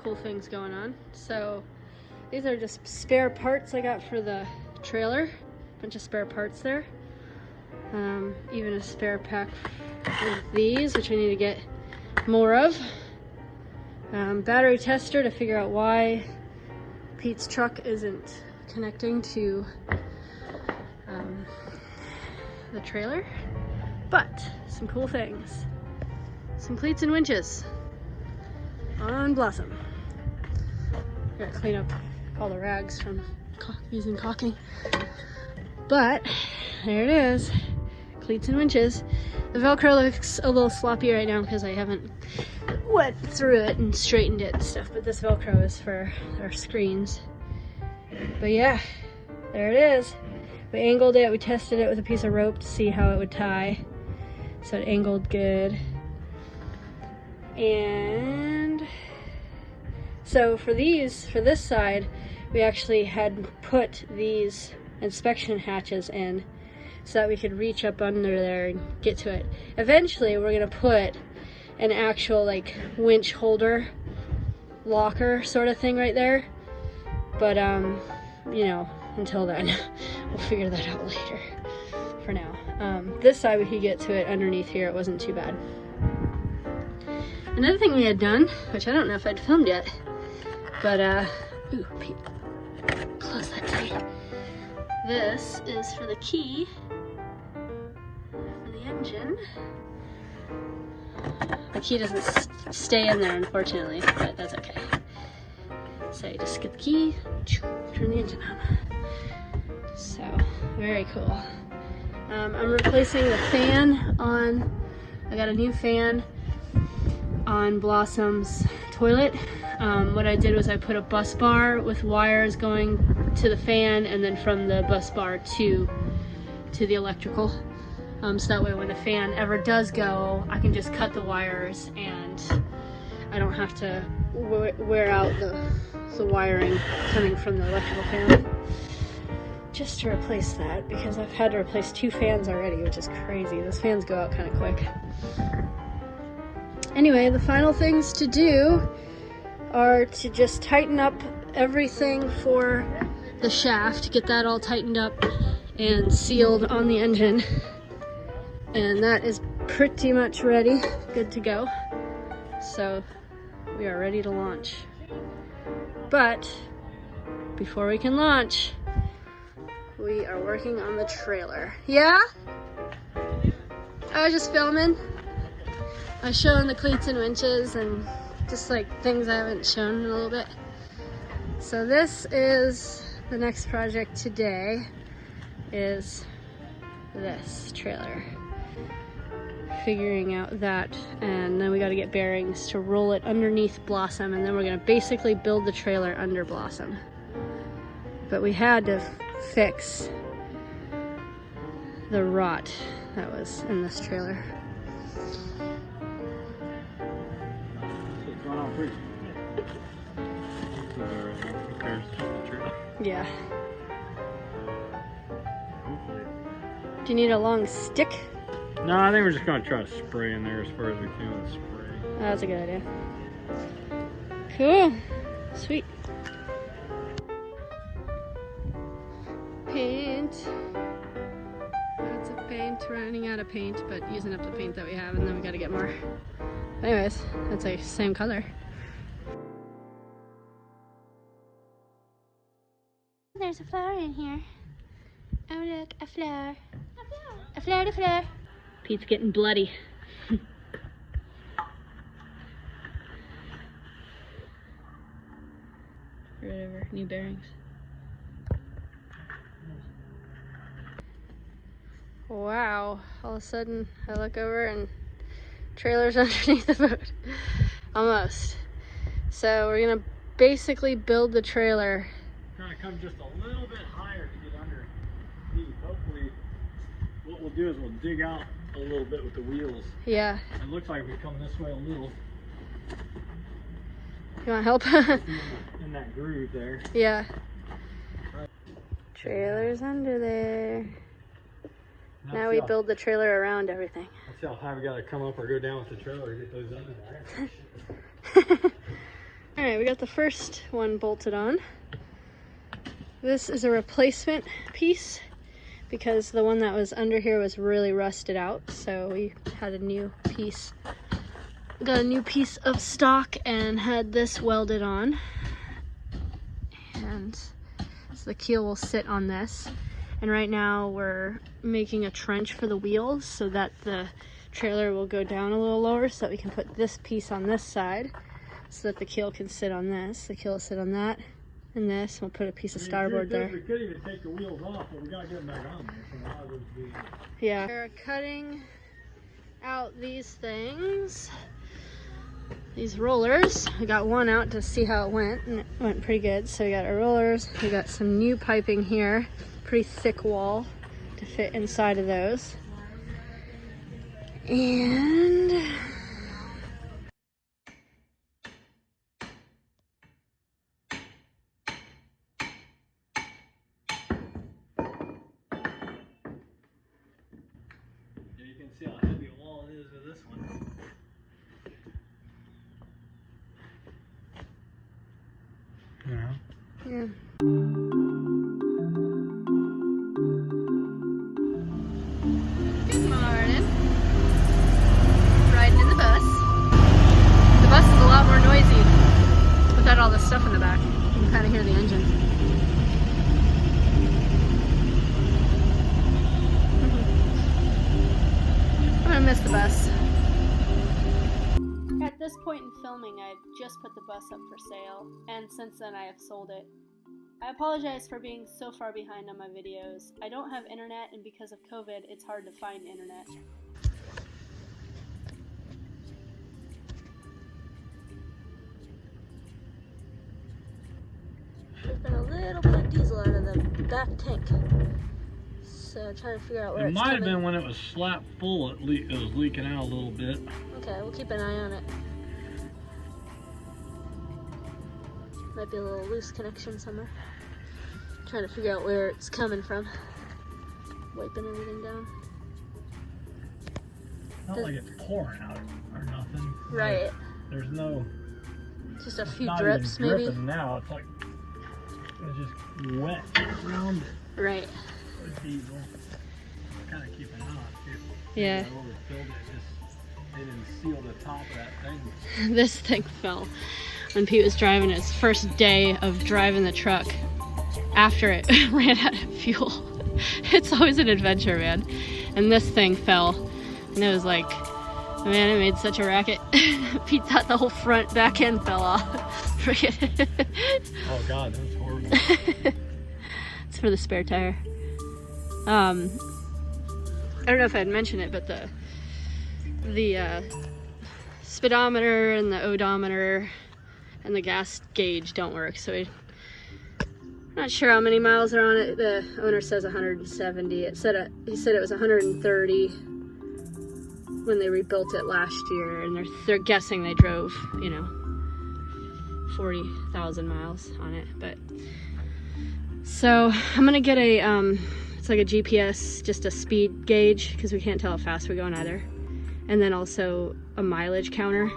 cool things going on. So these are just spare parts I got for the trailer. Bunch of spare parts there. Even a spare pack of these, which I need to get more of. Battery tester to figure out why Pete's truck isn't connecting to the trailer. But some cool things. Some cleats and winches on Blossom. Gotta clean up all the rags from using caulking. But there it is. Cleats and winches. The Velcro looks a little sloppy right now because I haven't went through it and straightened it and stuff, but this Velcro is for our screens. But yeah, there it is. We angled it, we tested it with a piece of rope to see how it would tie. So it angled good. And so for this side, we actually had put these inspection hatches in so that we could reach up under there and get to it. Eventually, we're gonna put an actual like winch holder locker sort of thing right there. But you know, until then, we'll figure that out later. For now, this side we could get to it underneath here. It wasn't too bad. Another thing we had done, which I don't know if I'd filmed yet, but ooh, Pete, close that tight. This is for the key for the engine. The key doesn't stay in there, unfortunately, but that's okay. So you just get the key, turn the engine on. So, very cool. I'm replacing the fan on, I got a new fan on Blossom's toilet. What I did was I put a bus bar with wires going to the fan and then from the bus bar to the electrical. So that way when the fan ever does go, I can just cut the wires and I don't have to wear out the wiring coming from the electrical fan. Just to replace that, because I've had to replace 2 fans already, which is crazy. Those fans go out kind of quick. Anyway, the final things to do are to just tighten up everything for the shaft, get that all tightened up and sealed on the engine. And that is pretty much ready, good to go. So we are ready to launch. But before we can launch, we are working on the trailer. Yeah? I was just filming. I was showing the cleats and winches and just like things I haven't shown in a little bit. So this is the next project today, is this trailer. Figuring out that, and then we got to get bearings to roll it underneath Blossom, and then we're going to basically build the trailer under Blossom. But we had to fix the rot that was in this trailer. Yeah. Do you need a long stick? No, I think we're just going to try to spray in there as far as we can with spray. Oh, that's a good idea. Cool. Sweet. Paint. Lots of paint. Running out of paint, but using up the paint that we have, and then we got to get more. Anyways, that's the same color. There's a flower in here. Oh look, a flower. A flower, a flower. Pete's getting bloody. Whatever, new bearings. Wow, all of a sudden I look over and trailer's underneath the boat. Almost. So we're gonna basically build the trailer. Trying to come just a little bit higher to get underneath. Hopefully what we'll do is we'll dig out a little bit with the wheels. Yeah. It looks like we come this way a little. You want help? In that groove there. Yeah. Trailer's under there. Now we build the trailer around everything. Let's see how high we gotta come up or go down with the trailer to get those under there. All right, we got the first one bolted on. This is a replacement piece because the one that was under here was really rusted out. So we had a new piece, got a new piece of stock and had this welded on. And so the keel will sit on this. And right now we're making a trench for the wheels so that the trailer will go down a little lower so that we can put this piece on this side so that the keel can sit on this. The keel will sit on that and this. We'll put a piece of starboard there. We could even take the wheels off, but we gotta get them back on there. So why would we... Yeah. We're cutting out these things. These rollers. I got one out to see how it went, and it went pretty good. So we got our rollers. We got some new piping here. Pretty thick wall to fit inside of those. And you can see how heavy a wall it is with this one. Yeah. yeah. Good morning. Riding in the bus. The bus is a lot more noisy without all the stuff in the back. You can kind of hear the engine. I'm gonna miss the bus. At this point in filming, I had just put the bus up for sale, and since then I have sold it. I apologize for being so far behind on my videos. I don't have internet, and because of COVID, it's hard to find internet. There's been a little bit of diesel out of the back tank. So trying to figure out where it it's might have coming. been when it was slap full, it was leaking out a little bit. Okay, we'll keep an eye on it. Might be a little loose connection somewhere. Trying to figure out where it's coming from. Wiping everything down. Not like it's pouring out or nothing. Right. Like, there's no... Just a few not drips even maybe. dripping now. It's like it's just wet around it. Right. The diesel. Kind of keep an eye on it. Yeah. They overfilled it. They didn't seal the top of that thing. This thing fell when Pete was driving his first day of driving the truck after it ran out of fuel. It's always an adventure, man. And this thing fell, and it was like, man, it made such a racket. Pete thought the whole front back end fell off. Oh God, that was horrible. It's for the spare tire. I don't know if I'd mentioned it, but the speedometer and the odometer and the gas gauge don't work, so I'm not sure how many miles are on it. The owner says 170. He said it was 130 when they rebuilt it last year, and they're guessing they drove, 40,000 miles on it. But so I'm gonna get a it's like a GPS, just a speed gauge, because we can't tell how fast we're going either, and then also a mileage counter.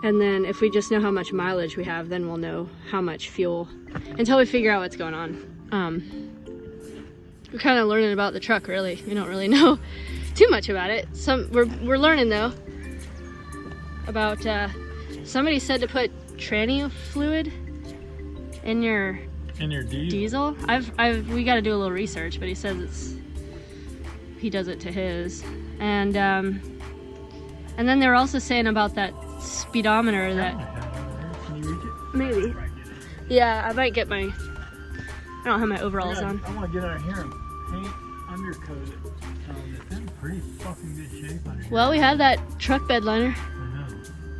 And then if we just know how much mileage we have, then we'll know how much fuel, until we figure out what's going on. We're kind of learning about the truck, really. We don't really know too much about it. We're learning though about somebody said to put tranny fluid in your diesel. We got to do a little research, but he says he does it to his. And then they were also saying about that speedometer that Can you reach it? maybe. Yeah, I might get I don't have my overalls on. I want to get out of here and paint undercoat it. It's in pretty fucking good shape under here. Well, we have that truck bed liner. I know.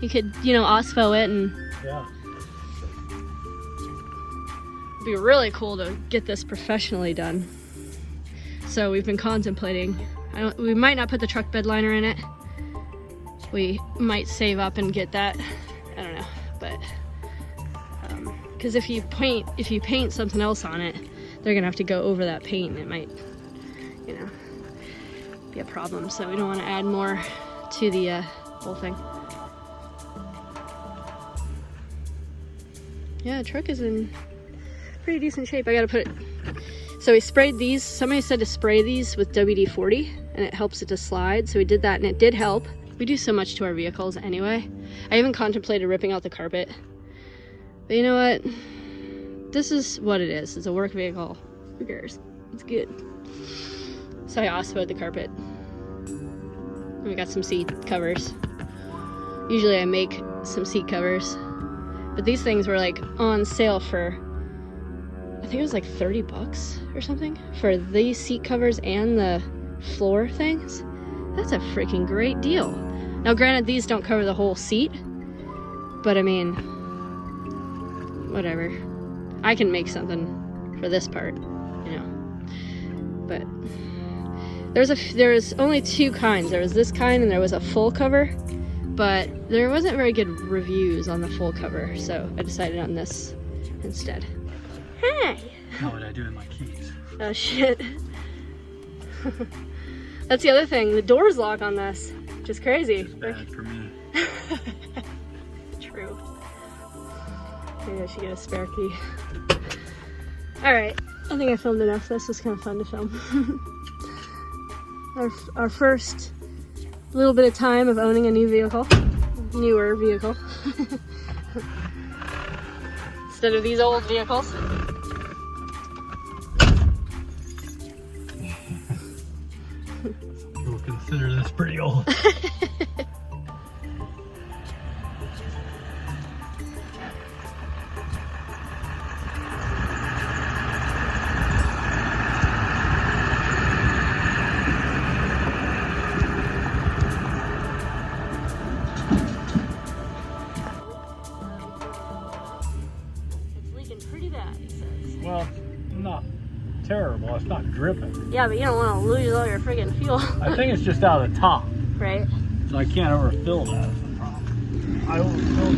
You could, OSPO it, and Yeah. it'd be really cool to get this professionally done. So we've been contemplating. We might not put the truck bed liner in it. We might save up and get that. I don't know, but because if you paint something else on it, they're gonna have to go over that paint, and it might, be a problem. So we don't want to add more to the whole thing. yeah, the truck is in pretty decent shape. I gotta put it. So we sprayed these. Somebody said to spray these with WD-40 and it helps it to slide. So we did that and it did help. We do so much to our vehicles anyway. I even contemplated ripping out the carpet. But you know what? This is what it is. It's a work vehicle. Who cares? It's good. So I osmoed the carpet. And we got some seat covers. Usually I make some seat covers. But these things were like on sale for, I think it was like 30 bucks or something for these seat covers and the floor things. That's a freaking great deal. Now granted, these don't cover the whole seat, but I mean, whatever. I can make something for this part, you know. But there was only two kinds. There was this kind and there was a full cover, but there wasn't very good reviews on the full cover, so I decided on this instead. Hey! How would I do with my keys? Oh shit. That's the other thing, the door's locked on this, which is crazy. It's bad for me. True. Maybe I should get a spare key. Alright, I think I filmed enough. This was kind of fun to film. Our first little bit of time of owning a new vehicle. Newer vehicle. Instead of these old vehicles. We'll consider this pretty old. It's leaking pretty bad, he says. Well, not terrible. It's not dripping. Yeah, but you don't want to lose all your friggin' fuel. I think it's just out of the top. Right? So I can't overfill that. Is the problem. I overfilled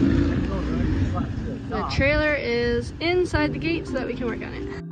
it. The trailer is inside the gate so that we can work on it.